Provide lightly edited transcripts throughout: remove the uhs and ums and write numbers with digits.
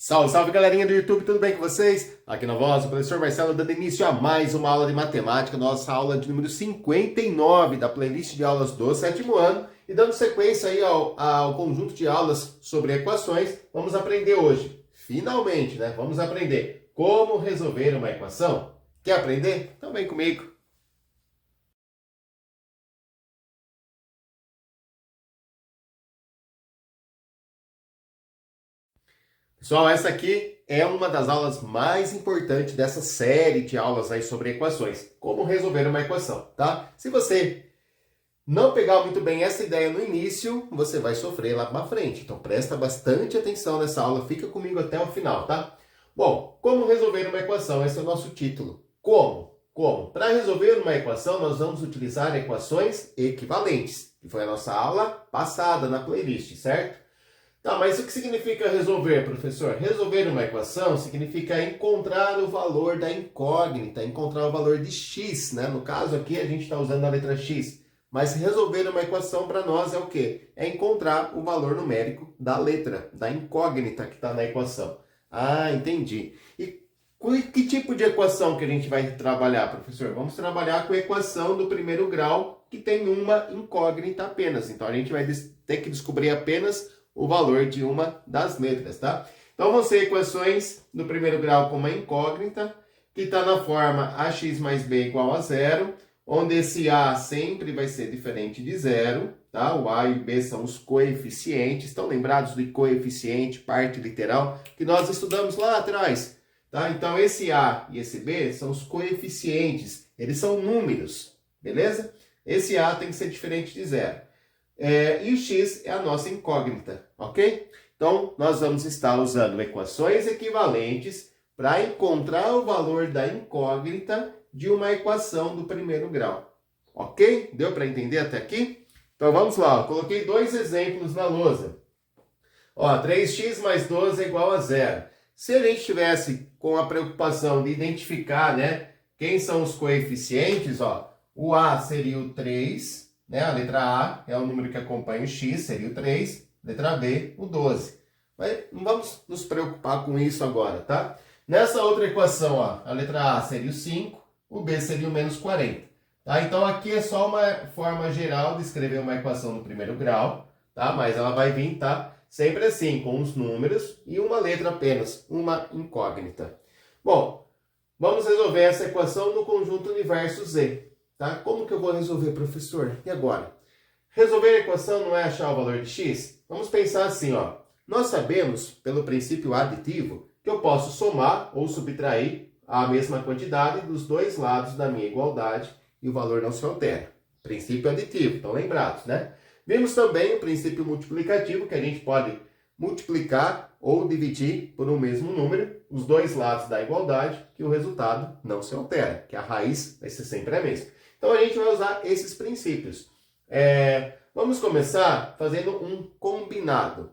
Salve, salve galerinha do YouTube, tudo bem com vocês? Aqui na voz, o professor Marcelo dando início a mais uma aula de matemática, nossa aula de número 59 da playlist de aulas do sétimo ano. E dando sequência aí ao conjunto de aulas sobre equações, vamos aprender hoje, finalmente, né? Vamos aprender como resolver uma equação. Quer aprender? Então vem comigo. Pessoal, essa aqui é uma das aulas mais importantes dessa série de aulas aí sobre equações. Como resolver uma equação, tá? Se você não pegar muito bem essa ideia no início, você vai sofrer lá na frente. Então presta bastante atenção nessa aula, fica comigo até o final, tá? Bom, como resolver uma equação? Esse é o nosso título. Como? Como? Para resolver uma equação, nós vamos utilizar equações equivalentes, que foi a nossa aula passada na playlist, certo? Tá, mas o que significa resolver, professor? Resolver uma equação significa encontrar o valor da incógnita, encontrar o valor de x, né? No caso aqui a gente está usando a letra x. Mas resolver uma equação para nós é o quê? É encontrar o valor numérico da letra, da incógnita que está na equação. Ah, entendi. E que tipo de equação que a gente vai trabalhar, professor? Vamos trabalhar com a equação do primeiro grau que tem uma incógnita apenas. Então a gente vai ter que descobrir apenas o valor de uma das letras, tá? Então vão ser equações do primeiro grau com uma incógnita, que está na forma ax mais b igual a zero, onde esse a sempre vai ser diferente de zero, tá? O a e o b são os coeficientes, estão lembrados do coeficiente, parte literal, que nós estudamos lá atrás, tá? Então esse a e esse b são os coeficientes, eles são números, beleza? Esse a tem que ser diferente de zero. E o x é a nossa incógnita, ok? Então, nós vamos estar usando equações equivalentes para encontrar o valor da incógnita de uma equação do primeiro grau, ok? Deu para entender até aqui? Então, vamos lá. Eu coloquei dois exemplos na lousa. Ó, 3x mais 12 é igual a zero. Se a gente tivesse com a preocupação de identificar, né, quem são os coeficientes, ó, o a seria o 3, né? A letra A é o número que acompanha o x, seria o 3. Letra B, o 12. Mas não vamos nos preocupar com isso agora, tá? Nessa outra equação, ó, a letra A seria o 5, o B seria o menos 40. Tá? Então aqui é só uma forma geral de escrever uma equação do primeiro grau, tá? Mas ela vai vir, tá? Sempre assim, com os números e uma letra apenas, uma incógnita. Bom, vamos resolver essa equação no conjunto universo Z. Tá? Como que eu vou resolver, professor? E agora? Resolver a equação não é achar o valor de x? Vamos pensar assim, ó. Nós sabemos, pelo princípio aditivo, que eu posso somar ou subtrair a mesma quantidade dos dois lados da minha igualdade e o valor não se altera. Princípio aditivo, estão lembrados, né? Vimos também o princípio multiplicativo, que a gente pode multiplicar ou dividir por um mesmo número os dois lados da igualdade, que o resultado não se altera, que a raiz vai ser sempre a mesma. Então, a gente vai usar esses princípios. Vamos começar fazendo um combinado.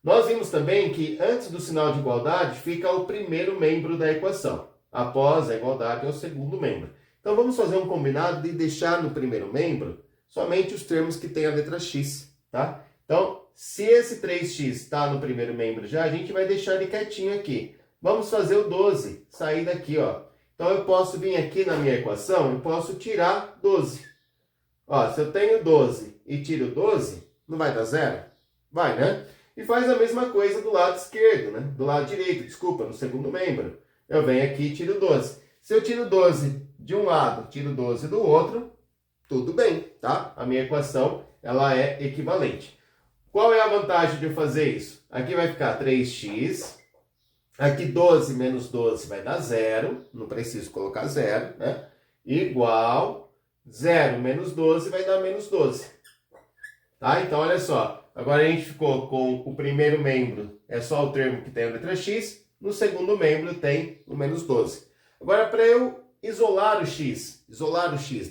Nós vimos também que antes do sinal de igualdade fica o primeiro membro da equação. Após a igualdade é o segundo membro. Então, vamos fazer um combinado de deixar no primeiro membro somente os termos que têm a letra x, tá? Então, se esse 3x está no primeiro membro já, a gente vai deixar ele quietinho aqui. Vamos fazer o 12, sair daqui, ó. Então, eu posso vir aqui na minha equação e posso tirar 12. Ó, se eu tenho 12 e tiro 12, não vai dar zero? Vai, né? E faz a mesma coisa do lado esquerdo, né? Do lado direito, desculpa, no segundo membro. Eu venho aqui e tiro 12. Se eu tiro 12 de um lado, tiro 12 do outro, tudo bem, tá? A minha equação, ela é equivalente. Qual é a vantagem de eu fazer isso? Aqui vai ficar 3x... Aqui 12 menos 12 vai dar zero, não preciso colocar zero, né? Igual 0 menos 12 vai dar menos 12. Tá? Então, olha só. Agora a gente ficou com o primeiro membro, é só o termo que tem a letra x. No segundo membro tem o menos 12. Agora, para eu isolar o x,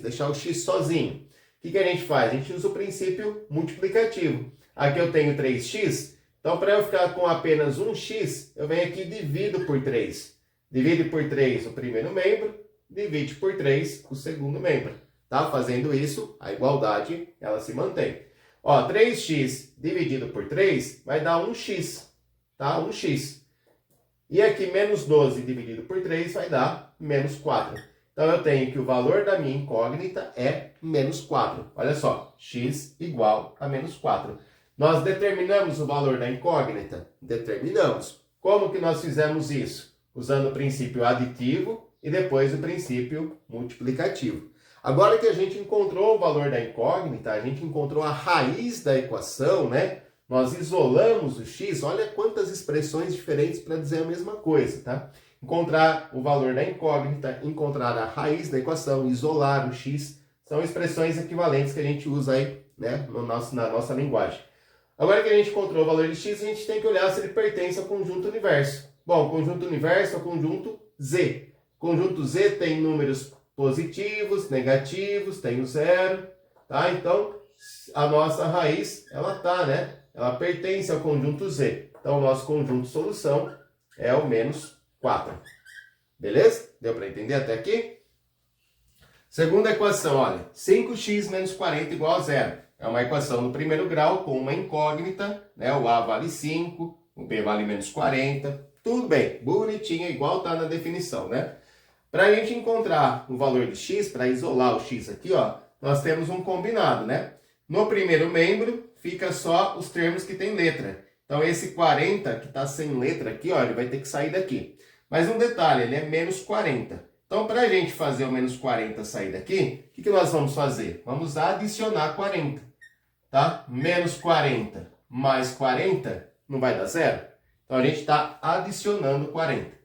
deixar o x sozinho, o que a gente faz? A gente usa o princípio multiplicativo. Aqui eu tenho 3x. Então, para eu ficar com apenas um x, eu venho aqui e divido por 3. Divide por 3 o primeiro membro, divide por 3 o segundo membro. Tá? Fazendo isso, a igualdade ela se mantém. Ó, 3x dividido por 3 vai dar 1x. Tá? 1x. E aqui, menos 12 dividido por 3 vai dar menos 4. Então, eu tenho que o valor da minha incógnita é menos 4. Olha só, x igual a menos 4. Nós determinamos o valor da incógnita? Determinamos. Como que nós fizemos isso? Usando o princípio aditivo e depois o princípio multiplicativo. Agora que a gente encontrou o valor da incógnita, a gente encontrou a raiz da equação, né? Nós isolamos o x, olha quantas expressões diferentes para dizer a mesma coisa, tá? Encontrar o valor da incógnita, encontrar a raiz da equação, isolar o x, são expressões equivalentes que a gente usa aí, né, na nossa linguagem. Agora que a gente encontrou o valor de x, a gente tem que olhar se ele pertence ao conjunto universo. Bom, o conjunto universo é o conjunto Z. O conjunto Z tem números positivos, negativos, tem o zero, tá? Então, a nossa raiz, ela tá, né? Ela pertence ao conjunto Z. Então, o nosso conjunto solução é o menos 4. Beleza? Deu para entender até aqui? Segunda equação, olha. 5x menos 40 igual a zero. É uma equação no primeiro grau com uma incógnita, né? O A vale 5, o B vale menos 40. Tudo bem, bonitinho, igual está na definição, né? Para a gente encontrar o valor de x, para isolar o x aqui, ó, nós temos um combinado, né? No primeiro membro, fica só os termos que tem letra. Então, esse 40 que está sem letra aqui, ó, ele vai ter que sair daqui. Mas um detalhe, ele é menos 40. Então, para a gente fazer o menos 40 sair daqui, o que nós vamos fazer? Vamos adicionar 40, tá? Menos 40 mais 40 não vai dar zero? Então, a gente está adicionando 40.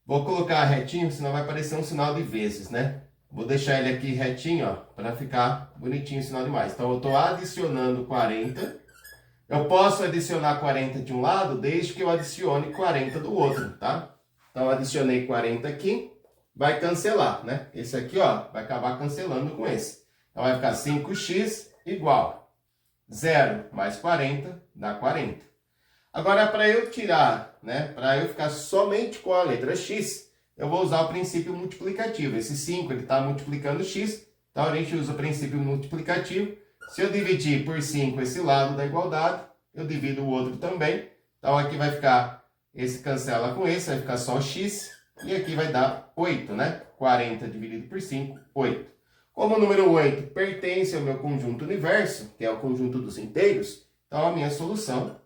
Vou colocar retinho, senão vai aparecer um sinal de vezes, né? Vou deixar ele aqui retinho, ó, para ficar bonitinho o sinal de mais. Então, eu estou adicionando 40. Eu posso adicionar 40 de um lado, desde que eu adicione 40 do outro, tá? Então, adicionei 40 aqui, vai cancelar, né? Esse aqui, ó, vai acabar cancelando com esse. Então, vai ficar 5x igual 0 mais 40 dá 40. Agora, para eu tirar, né, para eu ficar somente com a letra x, eu vou usar o princípio multiplicativo. Esse 5 ele está multiplicando x, então a gente usa o princípio multiplicativo. Se eu dividir por 5 esse lado da igualdade, eu divido o outro também. Então aqui vai ficar, esse cancela com esse, vai ficar só x, e aqui vai dar 8, né? 40 dividido por 5, 8. Como o número 8 pertence ao meu conjunto universo, que é o conjunto dos inteiros, então a minha solução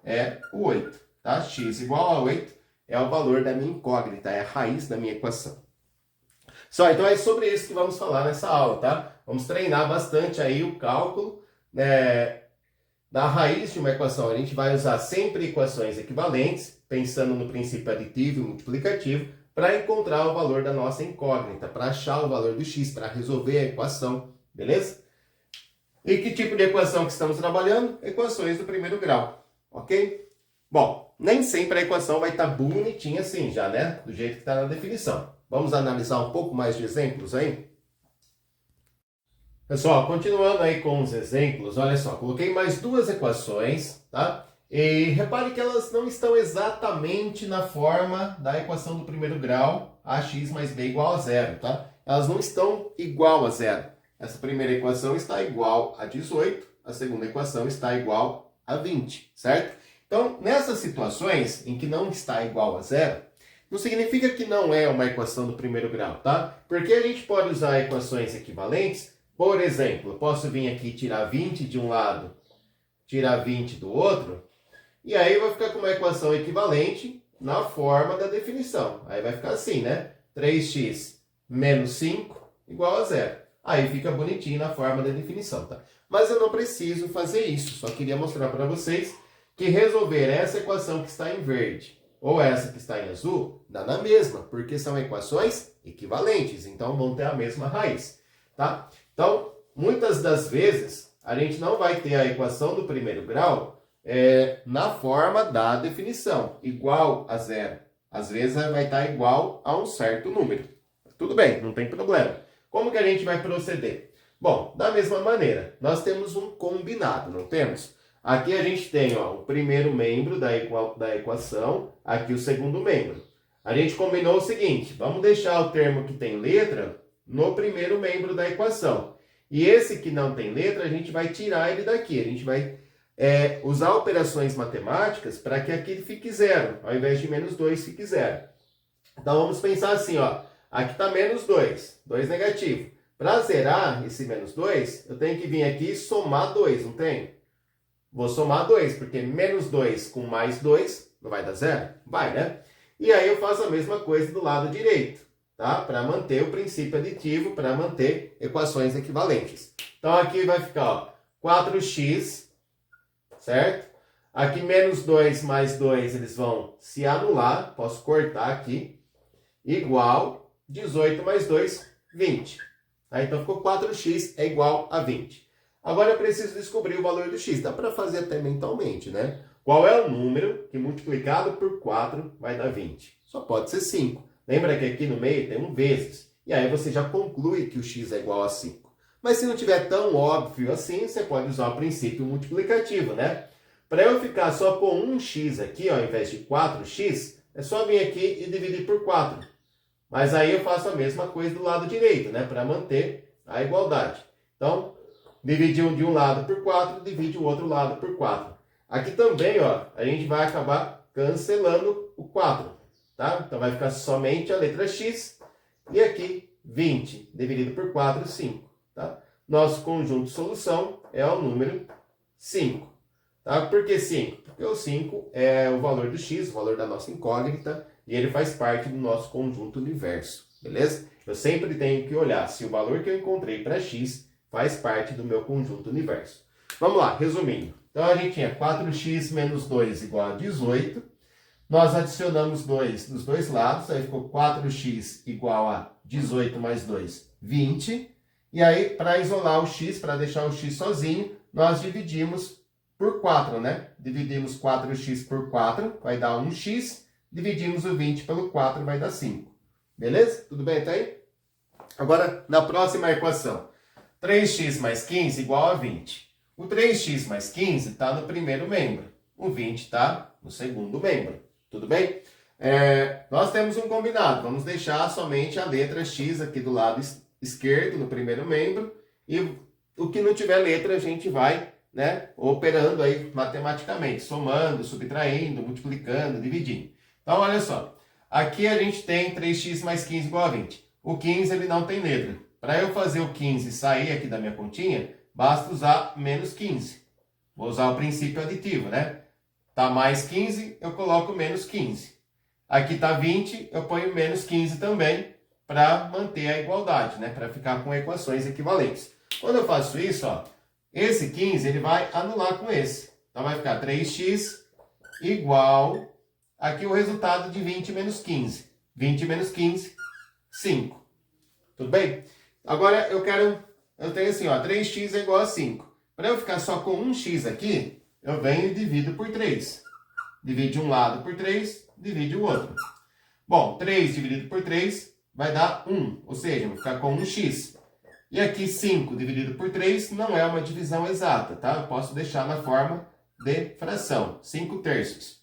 é o 8, tá? X igual a 8 é o valor da minha incógnita, é a raiz da minha equação. Só, então é sobre isso que vamos falar nessa aula, tá? Vamos treinar bastante aí o cálculo, né, da raiz de uma equação. A gente vai usar sempre equações equivalentes, pensando no princípio aditivo e multiplicativo, para encontrar o valor da nossa incógnita, para achar o valor do x, para resolver a equação, beleza? E que tipo de equação que estamos trabalhando? Equações do primeiro grau. Ok? Bom, nem sempre a equação vai estar bonitinha assim já, né? Do jeito que está na definição. Vamos analisar um pouco mais de exemplos aí? Pessoal, continuando aí com os exemplos, olha só, coloquei mais duas equações, tá? E repare que elas não estão exatamente na forma da equação do primeiro grau, ax mais b igual a zero, tá? Elas não estão igual a zero. Essa primeira equação está igual a 18, a segunda equação está igual a 20, certo? Então, nessas situações em que não está igual a zero, não significa que não é uma equação do primeiro grau, tá? Porque a gente pode usar equações equivalentes. Por exemplo, eu posso vir aqui tirar 20 de um lado, tirar 20 do outro, e aí vai ficar com uma equação equivalente na forma da definição. Aí vai ficar assim, né? 3x menos 5 igual a zero. Aí fica bonitinho na forma da definição, tá? Mas eu não preciso fazer isso, só queria mostrar para vocês que resolver essa equação que está em verde ou essa que está em azul dá na mesma, porque são equações equivalentes, então vão ter a mesma raiz, tá? Então, muitas das vezes, a gente não vai ter a equação do primeiro grau na forma da definição, igual a zero. Às vezes vai estar igual a um certo número. Tudo bem, não tem problema. Como que a gente vai proceder? Bom, da mesma maneira, nós temos um combinado, não temos? Aqui a gente tem, ó, o primeiro membro da equação, aqui o segundo membro. A gente combinou o seguinte, vamos deixar o termo que tem letra no primeiro membro da equação. E esse que não tem letra, a gente vai tirar ele daqui. A gente vai usar operações matemáticas para que aqui fique zero, ao invés de menos 2 fique zero. Então vamos pensar assim, ó, aqui está menos 2, 2 negativo. Para zerar esse menos 2, eu tenho que vir aqui e somar 2, não tem? Vou somar 2, porque menos 2 com mais 2 não vai dar zero? Vai, né? E aí eu faço a mesma coisa do lado direito, tá? Para manter o princípio aditivo, para manter equações equivalentes. Então aqui vai ficar, ó, 4x, certo? Aqui menos 2 mais 2, eles vão se anular, posso cortar aqui, igual 18 mais 2, 20. Tá? Então ficou 4x é igual a 20. Agora eu preciso descobrir o valor do x. Dá para fazer até mentalmente, né? Qual é o número que multiplicado por 4 vai dar 20? Só pode ser 5. Lembra que aqui no meio tem um vezes. E aí você já conclui que o x é igual a 5. Mas se não tiver tão óbvio assim, você pode usar o princípio multiplicativo, né? Para eu ficar só com 1x aqui, ó, ao invés de 4x, é só vir aqui e dividir por 4. Mas aí eu faço a mesma coisa do lado direito, né? Para manter a igualdade. Então, dividir de um lado por 4, divide o outro lado por 4. Aqui também, ó, a gente vai acabar cancelando o 4, tá? Então vai ficar somente a letra x e aqui 20 dividido por 4, 5, tá? Nosso conjunto de solução é o número 5, tá? Por que 5? Porque o 5 é o valor do x, o valor da nossa incógnita, e ele faz parte do nosso conjunto universo, beleza? Eu sempre tenho que olhar se o valor que eu encontrei para x faz parte do meu conjunto universo. Vamos lá, resumindo. Então, a gente tinha 4x menos 2 igual a 18. Nós adicionamos 2 dos dois lados, aí ficou 4x igual a 18 mais 2, 20. E aí, para isolar o x, para deixar o x sozinho, nós dividimos por 4, né? Dividimos 4x por 4, vai dar 1x. Dividimos o 20 pelo 4, vai dar 5. Beleza? Tudo bem até aí? Agora, na próxima equação. 3x mais 15 igual a 20. O 3x mais 15 está no primeiro membro. O 20 está no segundo membro. Tudo bem? Nós temos um combinado. Vamos deixar somente a letra x aqui do lado esquerdo, no primeiro membro. E o que não tiver letra, a gente vai, né, operando aí matematicamente. Somando, subtraindo, multiplicando, dividindo. Então, olha só. Aqui a gente tem 3x mais 15 igual a 20. O 15 ele não tem letra. Para eu fazer o 15 sair aqui da minha continha, basta usar menos 15. Vou usar o princípio aditivo, né? Tá mais 15, eu coloco menos 15. Aqui tá 20, eu ponho menos 15 também, para manter a igualdade, né? Para ficar com equações equivalentes. Quando eu faço isso, ó, esse 15 ele vai anular com esse. Então vai ficar 3x igual, aqui o resultado de 20 menos 15. 20 menos 15, 5. Tudo bem? Agora eu tenho assim, ó, 3x é igual a 5. Para eu ficar só com 1x aqui, eu venho e divido por 3. Divide um lado por 3, divide o outro. Bom, 3 dividido por 3 vai dar 1, ou seja, eu vou ficar com 1x. E aqui 5 dividido por 3 não é uma divisão exata, tá? Eu posso deixar na forma de fração, 5 terços.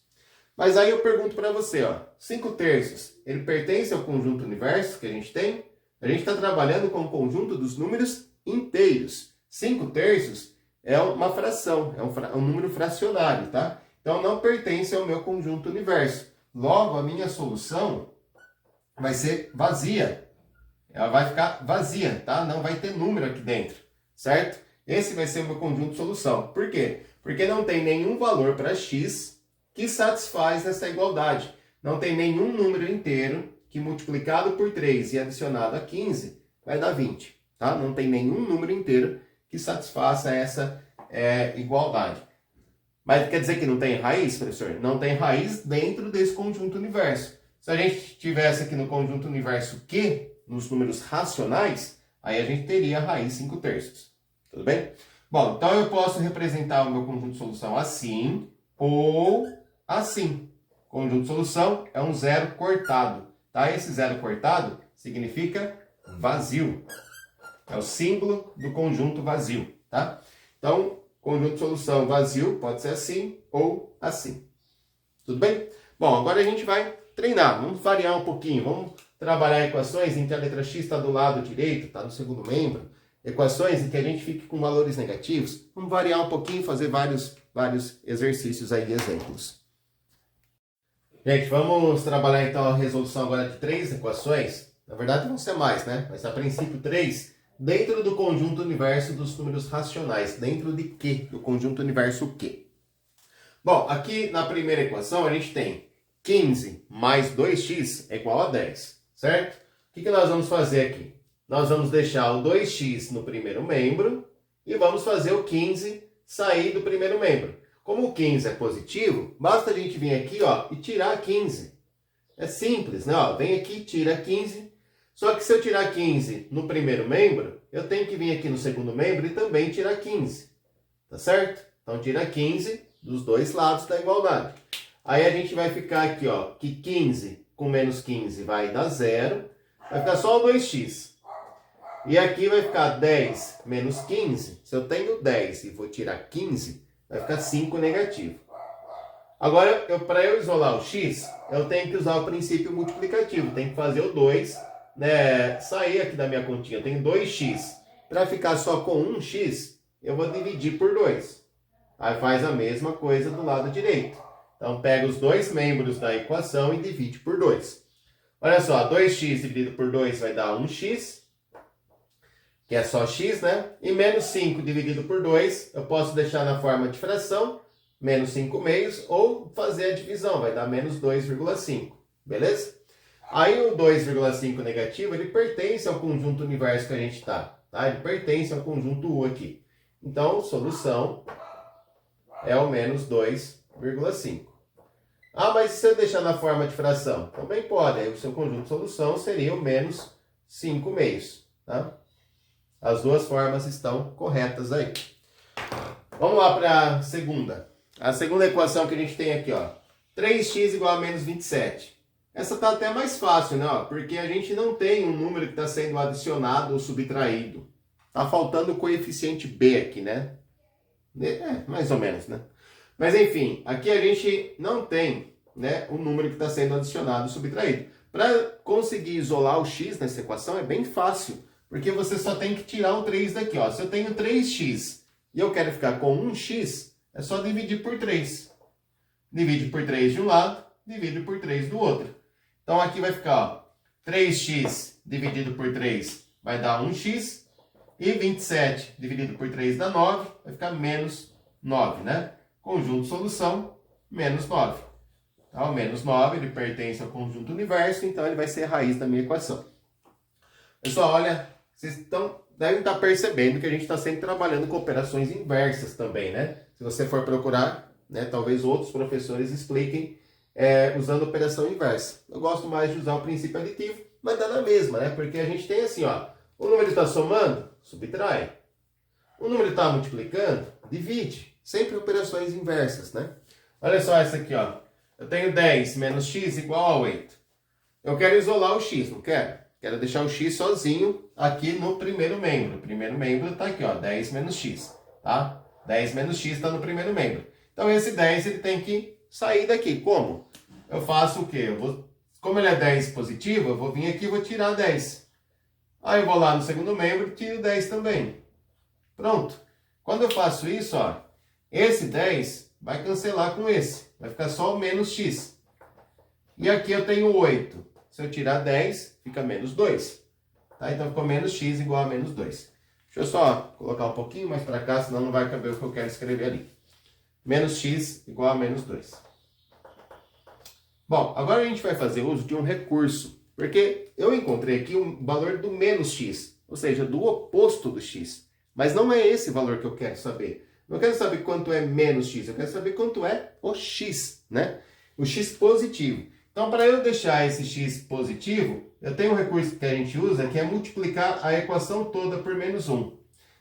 Mas aí eu pergunto para você, ó, 5 terços, ele pertence ao conjunto universo que a gente tem? A gente está trabalhando com o conjunto dos números inteiros. 5 terços é uma fração, é um número fracionário, tá? Então não pertence ao meu conjunto universo. Logo, a minha solução vai ser vazia. Ela vai ficar vazia, tá? Não vai ter número aqui dentro, certo? Esse vai ser o meu conjunto de solução. Por quê? Porque não tem nenhum valor para x que satisfaz essa igualdade. Não tem nenhum número inteiro que multiplicado por 3 e adicionado a 15 vai dar 20. Tá? Não tem nenhum número inteiro que satisfaça essa igualdade. Mas quer dizer que não tem raiz, professor? Não tem raiz dentro desse conjunto universo. Se a gente tivesse aqui no conjunto universo Q, nos números racionais, aí a gente teria a raiz 5 terços. Tudo bem? Bom, então eu posso representar o meu conjunto de solução assim ou assim. Conjunto de solução é um zero cortado. Tá? Esse zero cortado significa vazio. É o símbolo do conjunto vazio. Tá? Então, conjunto de solução vazio pode ser assim ou assim. Tudo bem? Bom, agora a gente vai treinar. Vamos variar um pouquinho. Vamos trabalhar equações em que a letra x está do lado direito, está no segundo membro. Equações em que a gente fique com valores negativos. Vamos variar um pouquinho, fazer vários vários exercícios aí, exemplos. Gente, vamos trabalhar então a resolução agora de 3 equações. Na verdade vão ser mais, né? Mas a princípio 3, dentro do conjunto universo dos números racionais. Dentro de quê? Do conjunto universo Q. Bom, aqui na primeira equação a gente tem 15 mais 2x é igual a 10, certo? O que nós vamos fazer aqui? Nós vamos deixar o 2x no primeiro membro e vamos fazer o 15 sair do primeiro membro. Como o 15 é positivo, basta a gente vir aqui ó, e tirar 15. É simples, né? Ó, vem aqui, tira 15. Só que se eu tirar 15 no primeiro membro, eu tenho que vir aqui no segundo membro e também tirar 15. Tá certo? Então tira 15 dos dois lados da igualdade. Aí a gente vai ficar aqui, ó, que 15 com menos 15 vai dar 0. Vai ficar só o 2x. E aqui vai ficar 10 menos 15. Se eu tenho 10 e vou tirar 15, vai ficar 5 negativo. Agora, para eu isolar o x, eu tenho que usar o princípio multiplicativo. Tenho que fazer o 2, né, sair aqui da minha continha. Eu tenho 2x. Para ficar só com 1x, eu vou dividir por 2. Aí faz a mesma coisa do lado direito. Então, pega os dois membros da equação e divide por 2. Olha só, 2x dividido por 2 vai dar 1x, que é só x, né? E menos 5 dividido por 2, eu posso deixar na forma de fração, menos 5 meios, ou fazer a divisão, vai dar menos 2,5, beleza? Aí o 2,5 negativo, ele pertence ao conjunto universo que a gente está, tá? Ele pertence ao conjunto U aqui. Então, solução é o menos 2,5. Ah, mas se eu deixar na forma de fração? Também pode. Aí o seu conjunto de solução seria o menos 5 meios. Tá? As duas formas estão corretas aí. Vamos lá para a segunda. A segunda equação que a gente tem aqui, ó. 3x igual a menos 27. Essa está até mais fácil, né? Ó, porque a gente não tem um número que está sendo adicionado ou subtraído. Está faltando o coeficiente b aqui, né? Mais ou menos, né? Mas enfim, aqui a gente não tem, né, o número que está sendo adicionado ou subtraído. Para conseguir isolar o x nessa equação é bem fácil, porque você só tem que tirar o 3 daqui. Ó. Se eu tenho 3x e eu quero ficar com 1x, é só dividir por 3. Divide por 3 de um lado, divide por 3 do outro. Então aqui vai ficar, ó, 3x dividido por 3 vai dar 1x, e 27 dividido por 3 dá 9, vai ficar menos 9, né? Conjunto solução, menos 9. Então, menos 9, ele pertence ao conjunto universo, então ele vai ser a raiz da minha equação. Pessoal, olha, vocês devem estar percebendo que a gente está sempre trabalhando com operações inversas também, né? Se você for procurar, né, talvez outros professores expliquem usando operação inversa. Eu gosto mais de usar o princípio aditivo, mas dá na mesma, né? Porque a gente tem assim, ó, o número está somando, subtrai. O número está multiplicando, divide. Sempre operações inversas, né? Olha só essa aqui, ó. Eu tenho 10 menos x igual a 8. Eu quero isolar o x, não quero? Quero deixar o x sozinho aqui no primeiro membro. O primeiro membro está aqui, ó, 10 menos x, tá? 10 menos x está no primeiro membro. Então, esse 10 ele tem que sair daqui. Como? Eu faço o quê? Como ele é 10 positivo, eu vou vir aqui e vou tirar 10. Aí eu vou lá no segundo membro e tiro 10 também. Pronto. Quando eu faço isso, ó, esse 10 vai cancelar com esse. Vai ficar só o menos x. E aqui eu tenho 8. Se eu tirar 10, fica menos 2. Tá? Então ficou menos x igual a menos 2. Deixa eu só colocar um pouquinho mais para cá, senão não vai caber o que eu quero escrever ali. Menos x igual a menos 2. Bom, agora a gente vai fazer uso de um recurso. Porque eu encontrei aqui um valor do menos x. Ou seja, do oposto do x. Mas não é esse valor que eu quero saber. Não quero saber quanto é menos x, eu quero saber quanto é o x, né? O x positivo. Então, para eu deixar esse x positivo, eu tenho um recurso que a gente usa, que é multiplicar a equação toda por menos 1.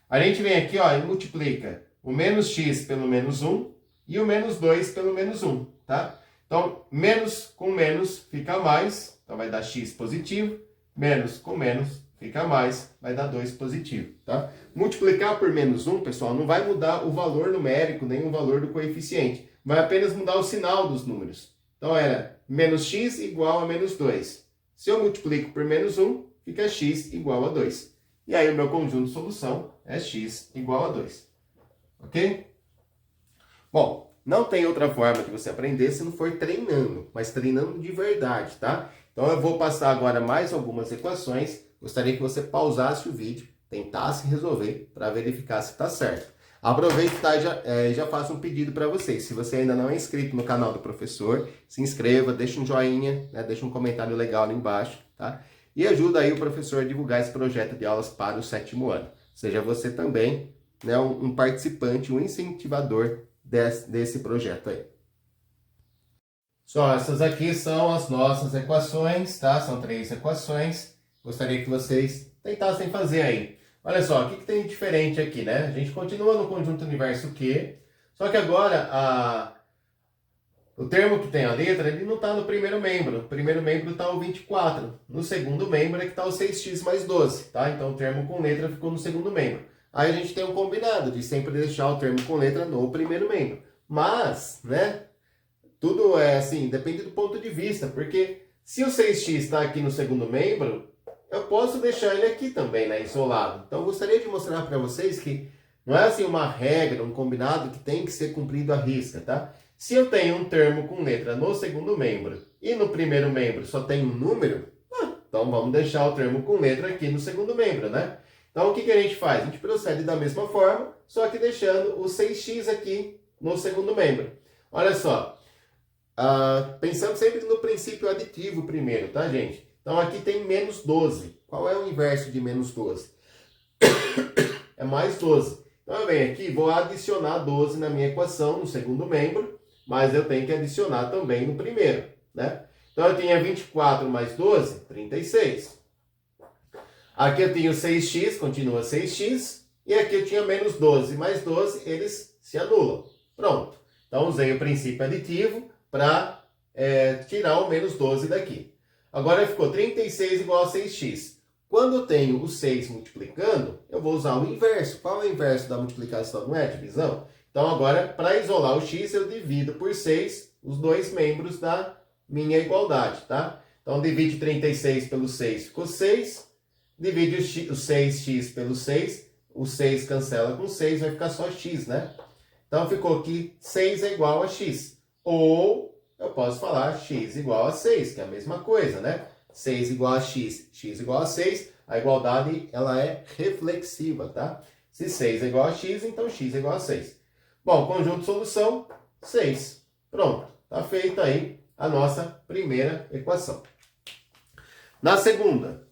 A gente vem aqui, ó, e multiplica o menos x pelo menos 1 e o menos 2 pelo menos 1, tá? Então, menos com menos fica mais, então vai dar x positivo, menos com menos fica mais, vai dar 2 positivo, tá? Multiplicar por menos 1, pessoal, não vai mudar o valor numérico, nem o valor do coeficiente. Vai apenas mudar o sinal dos números. Então, era menos x igual a menos 2. Se eu multiplico por menos 1, fica x igual a 2. E aí, o meu conjunto de solução é x igual a 2. Ok? Bom, não tem outra forma de você aprender se não for treinando, mas treinando de verdade, tá? Então eu vou passar agora mais algumas equações. Gostaria que você pausasse o vídeo, tentasse resolver para verificar se está certo. Aproveito, tá? Já faço um pedido para vocês. Se você ainda não é inscrito no canal do professor, se inscreva, deixa um joinha, né? Deixa um comentário legal ali embaixo, tá? E ajuda aí o professor a divulgar esse projeto de aulas para o 7º ano. Seja você também, né, um participante, um incentivador desse projeto aí. Só essas aqui são as nossas equações, tá? São 3 equações. Gostaria que vocês tentassem fazer aí. Olha só, o que tem de diferente aqui, né? A gente continua no conjunto universo Q, só que agora o termo que tem a letra, ele não está no primeiro membro. No primeiro membro está o 24. No segundo membro é que está o 6x mais 12, tá? Então o termo com letra ficou no segundo membro. Aí a gente tem um combinado de sempre deixar o termo com letra no primeiro membro. Mas, né? Tudo é assim, depende do ponto de vista, porque se o 6x está aqui no segundo membro, eu posso deixar ele aqui também, né, isolado. Então, eu gostaria de mostrar para vocês que não é assim uma regra, um combinado que tem que ser cumprido à risca, tá? Se eu tenho um termo com letra no segundo membro e no primeiro membro só tem um número, então vamos deixar o termo com letra aqui no segundo membro, né? Então, o que a gente faz? A gente procede da mesma forma, só que deixando o 6x aqui no segundo membro. Olha só, pensando sempre no princípio aditivo primeiro, tá, gente? Então, aqui tem menos 12. Qual é o inverso de menos 12? É mais 12. Então, eu venho aqui e vou adicionar 12 na minha equação, no segundo membro, mas eu tenho que adicionar também no primeiro, né? Então, eu tinha 24 mais 12, 36. Aqui eu tenho 6x, continua 6x. E aqui eu tinha menos 12 mais 12, eles se anulam. Pronto. Então, usei o princípio aditivo para tirar o menos 12 daqui. Agora ficou 36 igual a 6x. Quando eu tenho o 6 multiplicando, eu vou usar o inverso. Qual é o inverso da multiplicação? Não é a divisão? Então agora, para isolar o x, eu divido por 6 os dois membros da minha igualdade, tá? Então divide 36 pelo 6, ficou 6. Divide o 6x pelo 6. O 6 cancela com 6, vai ficar só x, né? Então ficou que 6 é igual a x. Ou eu posso falar x igual a 6, que é a mesma coisa, né? 6 igual a x, x igual a 6. A igualdade, ela é reflexiva, tá? Se 6 é igual a x, então x é igual a 6. Bom, conjunto de solução, 6. Pronto, tá feita aí a nossa primeira equação. Na segunda,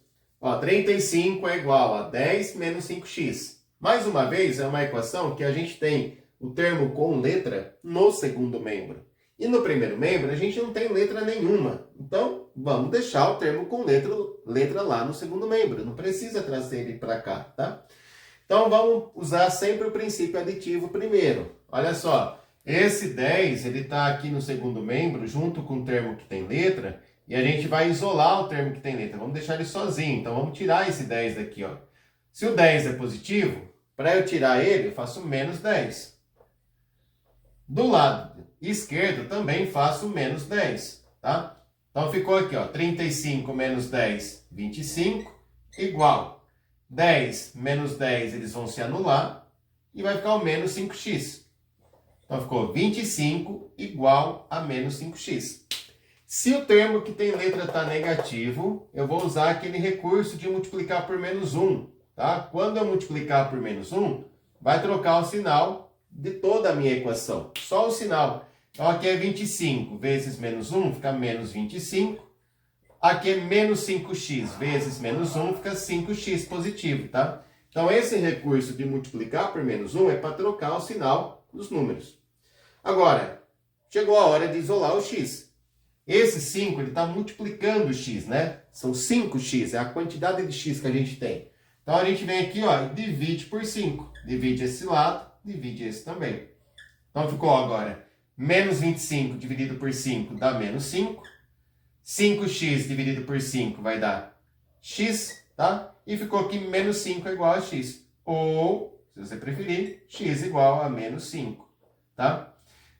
35 é igual a 10 menos 5x. Mais uma vez, é uma equação que a gente tem o termo com letra no segundo membro. E no primeiro membro, a gente não tem letra nenhuma. Então, vamos deixar o termo com letra lá no segundo membro. Não precisa trazer ele para cá, tá? Então, vamos usar sempre o princípio aditivo primeiro. Olha só, esse 10, ele está aqui no segundo membro, junto com o termo que tem letra, e a gente vai isolar o termo que tem letra. Vamos deixar ele sozinho. Então, vamos tirar esse 10 daqui, ó. Se o 10 é positivo, para eu tirar ele, eu faço menos 10. Do lado esquerdo também faço menos 10, tá? Então ficou aqui, ó, 35 menos 10, 25, igual 10 menos 10, eles vão se anular, e vai ficar o menos 5x. Então ficou 25 igual a menos 5x. Se o termo que tem letra está negativo, eu vou usar aquele recurso de multiplicar por menos 1, tá? Quando eu multiplicar por menos 1, vai trocar o sinal de toda a minha equação, só o sinal. Então, aqui é 25 vezes menos 1, fica menos 25. Aqui é menos 5x vezes menos 1, fica 5x positivo, tá? Então, esse recurso de multiplicar por menos 1 é para trocar o sinal dos números. Agora, chegou a hora de isolar o x. Esse 5, ele está multiplicando o x, né? São 5x, é a quantidade de x que a gente tem. Então, a gente vem aqui, ó, e divide por 5. Divide esse lado, divide esse também. Então, ficou agora menos 25 dividido por 5 dá menos 5. 5x dividido por 5 vai dar x, tá? E ficou aqui menos 5 é igual a x. Ou, se você preferir, x igual a menos 5, tá?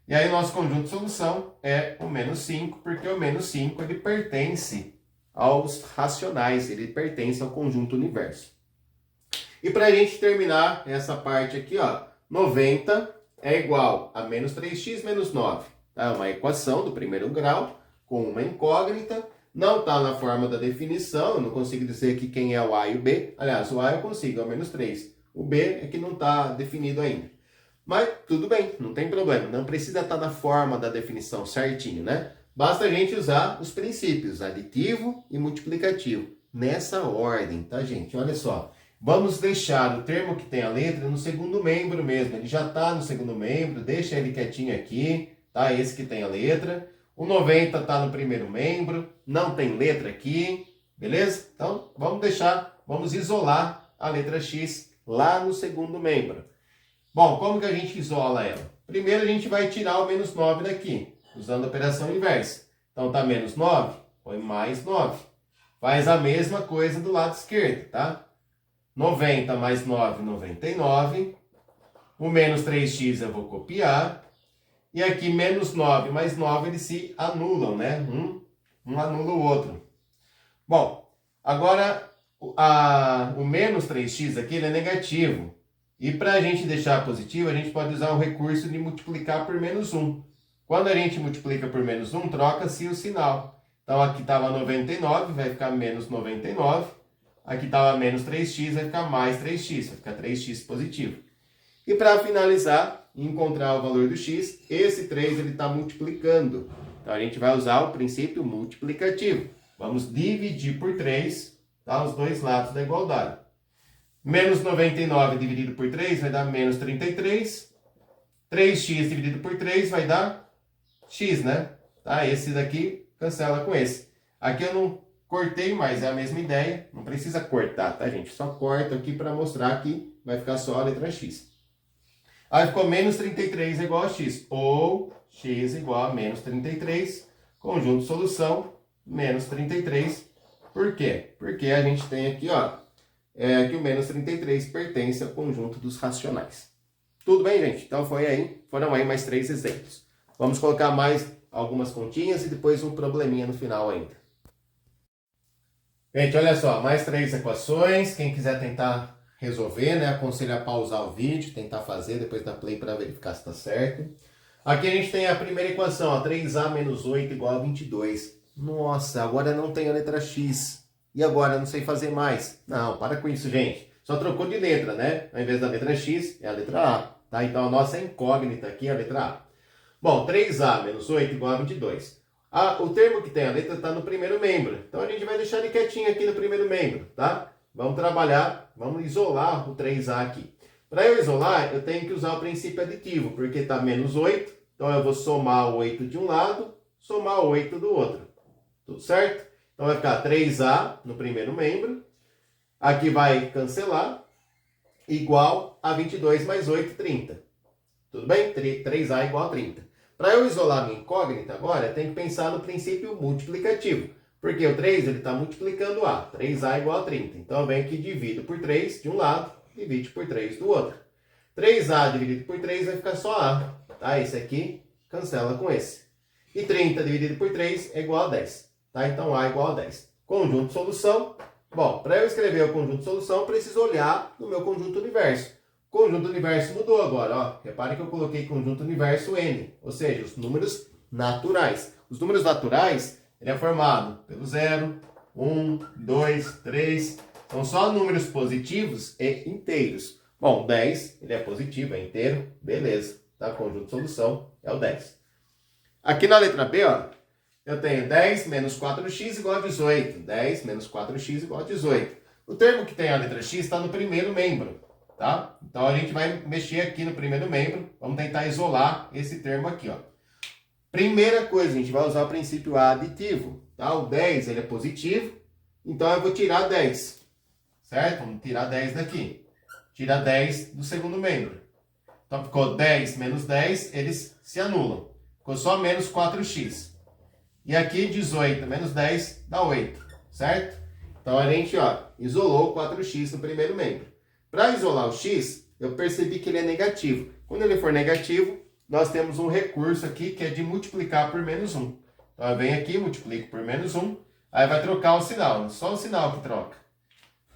E aí, o nosso conjunto de solução é o menos 5, porque o menos 5 ele pertence aos racionais, ele pertence ao conjunto universo. E para a gente terminar essa parte aqui, ó, 90 é igual a menos 3x menos 9. É uma equação do primeiro grau com uma incógnita. Não está na forma da definição, eu não consigo dizer aqui quem é o A e o B. Aliás, o A eu consigo, é o menos 3. O B é que não está definido ainda. Mas tudo bem, não tem problema. Não precisa estar na forma da definição certinho, né? Basta a gente usar os princípios, aditivo e multiplicativo. Nessa ordem, tá, gente? Olha só. Vamos deixar o termo que tem a letra no segundo membro mesmo. Ele já está no segundo membro, deixa ele quietinho aqui, tá? Esse que tem a letra. O 90 está no primeiro membro, não tem letra aqui, beleza? Então, vamos isolar a letra X lá no segundo membro. Bom, como que a gente isola ela? Primeiro a gente vai tirar o menos 9 daqui, usando a operação inversa. Então, tá menos 9, põe mais 9. Faz a mesma coisa do lado esquerdo, tá? 90 mais 9, 99. O menos 3x eu vou copiar. E aqui, menos 9 mais 9, eles se anulam, né? Um anula o outro. Bom, agora o menos 3x aqui ele é negativo. E para a gente deixar positivo, a gente pode usar o recurso de multiplicar por menos 1. Quando a gente multiplica por menos 1, troca-se o sinal. Então, aqui estava 99, vai ficar menos 99. Aqui estava menos 3x, vai ficar mais 3x, vai ficar 3x positivo. E para finalizar, encontrar o valor do x, esse 3 ele está multiplicando. Então, a gente vai usar o princípio multiplicativo. Vamos dividir por 3, tá? Os dois lados da igualdade. Menos 99 dividido por 3 vai dar menos 33. 3x dividido por 3 vai dar x, né? Tá? Esse daqui cancela com esse. Aqui eu não cortei, mas é a mesma ideia. Não precisa cortar, tá, gente? Só corta aqui para mostrar que vai ficar só a letra x. Aí ficou menos 33 é igual a x. Ou x igual a menos 33. Conjunto solução, menos 33. Por quê? Porque a gente tem aqui, ó, que o menos 33 pertence ao conjunto dos racionais. Tudo bem, gente? Então foram aí mais 3 exemplos. Vamos colocar mais algumas continhas e depois um probleminha no final ainda. Gente, olha só, mais 3 equações. Quem quiser tentar resolver, né? Aconselho a pausar o vídeo, tentar fazer, depois dar play para verificar se está certo. Aqui a gente tem a primeira equação, ó, 3a menos 8 igual a 22. Nossa, agora não tem a letra x. E agora não sei fazer mais. Não, para com isso, gente. Só trocou de letra, né? Ao invés da letra x, é a letra a. Tá? Então a nossa incógnita aqui é a letra a. Bom, 3a menos 8 igual a 22. O termo que tem a letra está no primeiro membro. Então a gente vai deixar ele quietinho aqui no primeiro membro, tá? Vamos trabalhar, vamos isolar o 3a aqui. Para eu isolar, eu tenho que usar o princípio aditivo, porque está menos 8. Então eu vou somar o 8 de um lado, somar o 8 do outro. Tudo certo? Então vai ficar 3a no primeiro membro. Aqui vai cancelar. Igual a 22 mais 8, 30. Tudo bem? 3a igual a 30. Para eu isolar a minha incógnita agora, eu tenho que pensar no princípio multiplicativo. Porque o 3 está multiplicando a. 3a igual a 30. Então eu venho aqui e divido por 3 de um lado, divide por 3 do outro. 3a dividido por 3 vai ficar só a. Tá? Esse aqui cancela com esse. E 30 dividido por 3 é igual a 10. Tá? Então a igual a 10. Conjunto de solução. Bom, para eu escrever o conjunto de solução, eu preciso olhar no meu conjunto universo. O conjunto universo mudou agora. Ó. Repare que eu coloquei conjunto universo N. Ou seja, os números naturais. Os números naturais, ele é formado pelo 0, 1, 2, 3. São só números positivos e inteiros. Bom, 10, ele é positivo, é inteiro. Beleza. Tá? Conjunto de solução é o 10. Aqui na letra B, ó, eu tenho 10 menos 4x igual a 18. 10 menos 4x igual a 18. O termo que tem a letra x está no primeiro membro, tá? Então a gente vai mexer aqui no primeiro membro. Vamos tentar isolar esse termo aqui, ó. Primeira coisa, a gente vai usar o princípio aditivo, tá? O 10, ele é positivo, então eu vou tirar 10, certo? Vamos tirar 10 daqui. Tira 10 do segundo membro. Então ficou 10 menos 10, eles se anulam. Ficou só menos 4x. E aqui 18 menos 10 dá 8, certo? Então a gente, ó, isolou o 4x no primeiro membro. Para isolar o x, eu percebi que ele é negativo. Quando ele for negativo, nós temos um recurso aqui que é de multiplicar por menos 1. Então eu venho aqui, multiplico por menos 1, aí vai trocar o sinal, só o sinal que troca.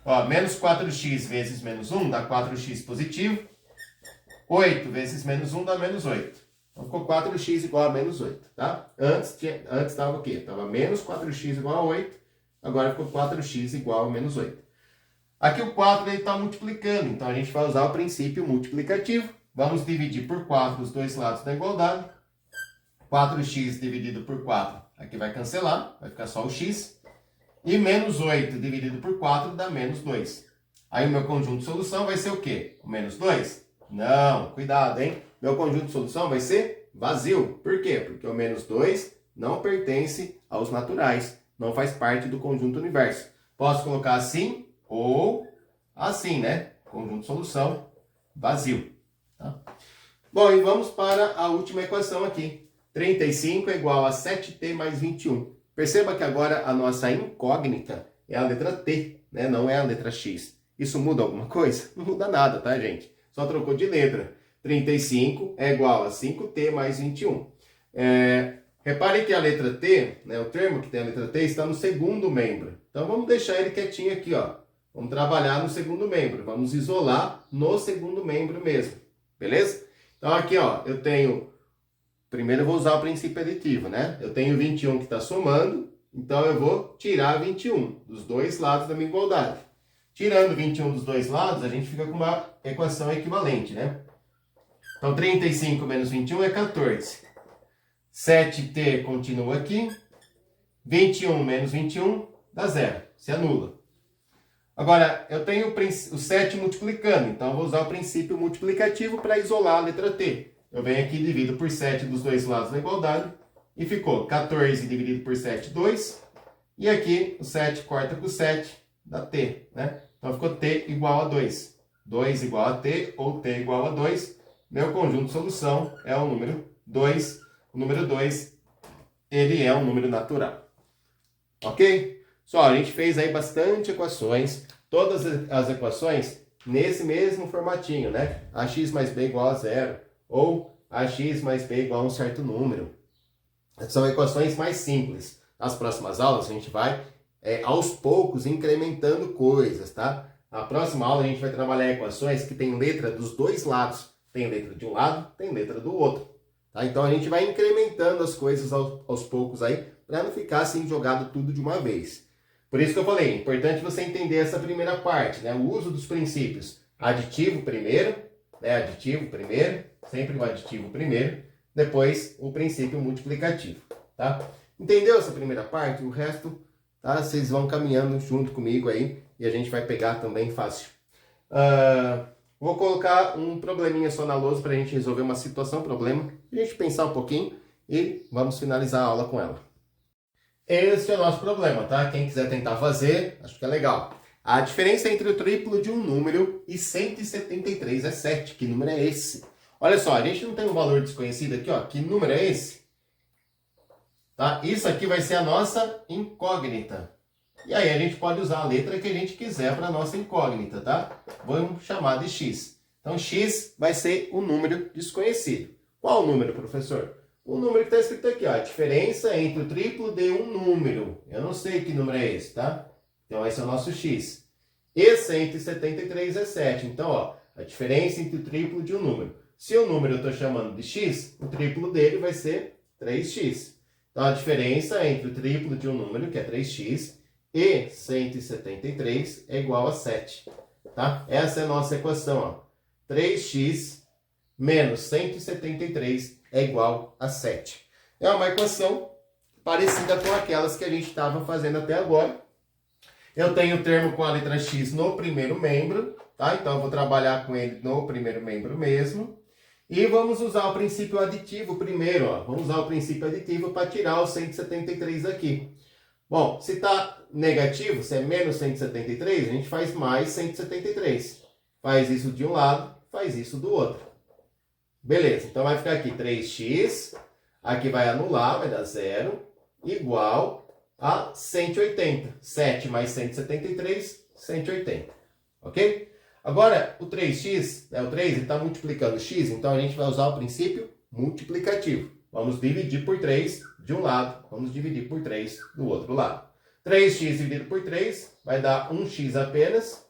Ó, menos 4x vezes menos 1 dá 4x positivo. 8 vezes menos 1 dá menos 8. Então ficou 4x igual a menos 8, tá? Antes estava o quê? Estava menos 4x igual a 8, agora ficou 4x igual a menos 8. Aqui o 4 está multiplicando, então a gente vai usar o princípio multiplicativo. Vamos dividir por 4 os dois lados da igualdade. 4x dividido por 4, aqui vai cancelar, vai ficar só o x. E menos 8 dividido por 4 dá menos 2. Aí o meu conjunto de solução vai ser o quê? O menos 2? Não, cuidado, hein? Meu conjunto de solução vai ser vazio. Por quê? Porque o menos 2 não pertence aos naturais, não faz parte do conjunto universo. Posso colocar assim ou assim, né? Conjunto de solução vazio. Tá? Bom, e vamos para a última equação aqui. 35 é igual a 7t mais 21. Perceba que agora a nossa incógnita é a letra T, né? Não é a letra X. Isso muda alguma coisa? Não muda nada, tá, gente? Só trocou de letra. 35 é igual a 5t mais 21. Repare que a letra T, né, o termo que tem a letra T, está no segundo membro. Então vamos deixar ele quietinho aqui, ó. Vamos trabalhar no segundo membro. Vamos isolar no segundo membro mesmo. Beleza? Então aqui, ó, eu tenho... Primeiro eu vou usar o princípio aditivo, né? Eu tenho 21 que está somando, então eu vou tirar 21 dos dois lados da minha igualdade. Tirando 21 dos dois lados, a gente fica com uma equação equivalente, né? Então 35 menos 21 é 14. 7t continua aqui. 21 menos 21 dá 0, se anula. Agora, eu tenho o 7 multiplicando, então eu vou usar o princípio multiplicativo para isolar a letra T. Eu venho aqui e divido por 7 dos dois lados da igualdade. E ficou 14 dividido por 7, 2. E aqui o 7 corta com o 7, dá t, né? Então ficou t igual a 2. 2 igual a t ou t igual a 2. Meu conjunto de solução é o número 2. O número 2, ele é um número natural. Ok? Só, a gente fez aí bastante equações. Todas as equações nesse mesmo formatinho, né? Ax mais b igual a 0. Ou ax mais b igual a um certo número. São equações mais simples. Nas próximas aulas a gente vai, aos poucos, incrementando coisas, tá? Na próxima aula a gente vai trabalhar equações que tem letra dos dois lados. Tem letra de um lado, tem letra do outro. Tá? Então a gente vai incrementando as coisas aos poucos aí, para não ficar assim jogado tudo de uma vez. Por isso que eu falei, é importante você entender essa primeira parte, né? O uso dos princípios. Aditivo primeiro, né? Aditivo primeiro, sempre o aditivo primeiro, depois o princípio multiplicativo, tá? Entendeu essa primeira parte? O resto, tá? Vocês vão caminhando junto comigo aí e a gente vai pegar também fácil. Vou colocar um probleminha só na lousa para a gente resolver uma situação, problema, a gente pensar um pouquinho e vamos finalizar a aula com ela. Esse é o nosso problema, tá? Quem quiser tentar fazer, acho que é legal. A diferença entre o triplo de um número e 173 é 7. Que número é esse? Olha só, a gente não tem um valor desconhecido aqui, ó. Que número é esse? Tá? Isso aqui vai ser a nossa incógnita. E aí a gente pode usar a letra que a gente quiser para a nossa incógnita, tá? Vamos chamar de x. Então x vai ser o número desconhecido. Qual o número, professor? O número que está escrito aqui, ó. A diferença entre o triplo de um número. Eu não sei que número é esse, tá? Então esse é o nosso x. E 173 é 7. Então, ó, a diferença entre o triplo de um número. Se o número eu estou chamando de x, o triplo dele vai ser 3x. Então, a diferença entre o triplo de um número, que é 3x, e 173 é igual a 7. Tá? Essa é a nossa equação. Ó. 3x menos 173 é igual a 7. É uma equação parecida com aquelas que a gente estava fazendo até agora. Eu tenho o termo com a letra x no primeiro membro, tá? Então, eu vou trabalhar com ele no primeiro membro mesmo. E vamos usar o princípio aditivo primeiro, ó. Vamos usar o princípio aditivo para tirar o 173 aqui. Bom, se está negativo, se é menos 173, a gente faz mais 173. Faz isso de um lado, faz isso do outro. Beleza, então vai ficar aqui 3x, aqui vai anular, vai dar 0, igual a 180. 7 mais 173, 180. Ok? Agora, o 3x, né, o 3 está multiplicando x, então a gente vai usar o princípio multiplicativo. Vamos dividir por 3 de um lado, vamos dividir por 3 do outro lado. 3x dividido por 3 vai dar 1x apenas.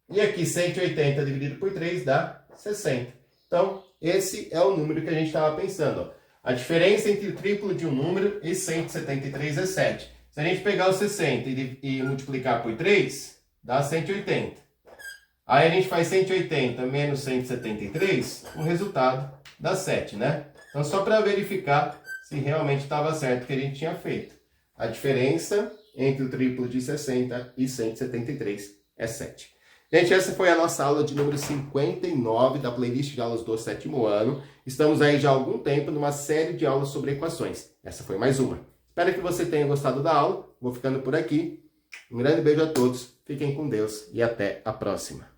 E aqui 180 dividido por 3 dá 60. Então, esse é o número que a gente estava pensando. Ó. A diferença entre o triplo de um número e 173 é 7. Se a gente pegar o 60 e multiplicar por 3, dá 180. Aí a gente faz 180 menos 173, o resultado dá 7, né? Então, só para verificar se realmente estava certo o que a gente tinha feito. A diferença entre o triplo de 60 e 173 é 7. Gente, essa foi a nossa aula de número 59 da playlist de aulas do 7º ano. Estamos aí já há algum tempo numa série de aulas sobre equações. Essa foi mais uma. Espero que você tenha gostado da aula. Vou ficando por aqui. Um grande beijo a todos. Fiquem com Deus e até a próxima.